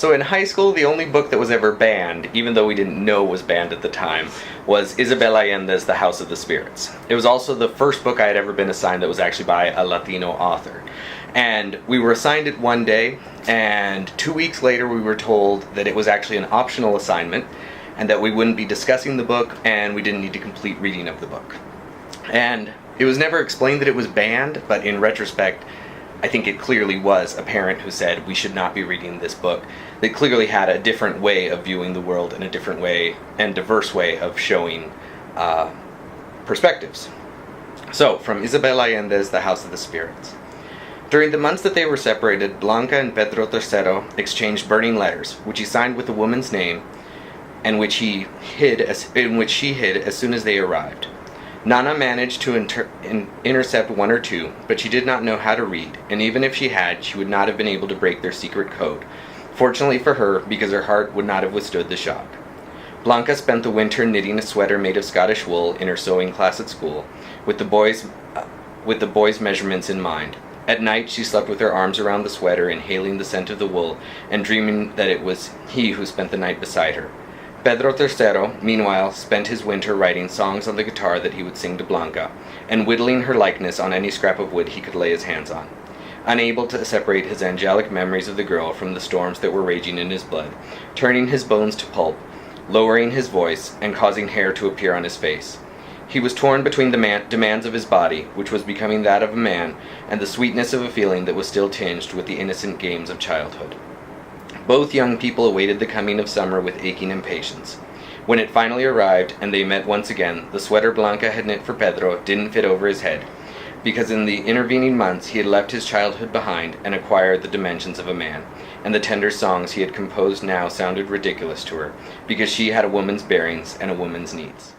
So in high school, the only book that was ever banned, even though we didn't know was banned at the time, was Isabel Allende's The House of the Spirits. It was also the first book I had ever been assigned that was actually by a Latino author. And we were assigned it one day, and 2 weeks later we were told that it was actually an optional assignment, and that we wouldn't be discussing the book, and we didn't need to complete reading of the book. And it was never explained that it was banned, but in retrospect, I think it clearly was a parent who said we should not be reading this book. They clearly had a different way of viewing the world and a different way and diverse way of showing perspectives. So, from Isabel Allende's The House of the Spirits. During the months that they were separated, Blanca and Pedro III exchanged burning letters, which he signed with the woman's name, and which she hid as soon as they arrived. Nana managed to intercept one or two, but she did not know how to read, and even if she had, she would not have been able to break their secret code. Fortunately for her, because her heart would not have withstood the shock. Blanca spent the winter knitting a sweater made of Scottish wool in her sewing class at school, with the boys' measurements in mind. At night, she slept with her arms around the sweater, inhaling the scent of the wool, and dreaming that it was he who spent the night beside her. Pedro III, meanwhile, spent his winter writing songs on the guitar that he would sing to Blanca, and whittling her likeness on any scrap of wood he could lay his hands on. Unable to separate his angelic memories of the girl from the storms that were raging in his blood, turning his bones to pulp, lowering his voice, and causing hair to appear on his face. He was torn between the demands of his body, which was becoming that of a man, and the sweetness of a feeling that was still tinged with the innocent games of childhood. Both young people awaited the coming of summer with aching impatience. When it finally arrived, and they met once again, the sweater Blanca had knit for Pedro didn't fit over his head, because in the intervening months he had left his childhood behind and acquired the dimensions of a man, and the tender songs he had composed now sounded ridiculous to her, because she had a woman's bearings and a woman's needs.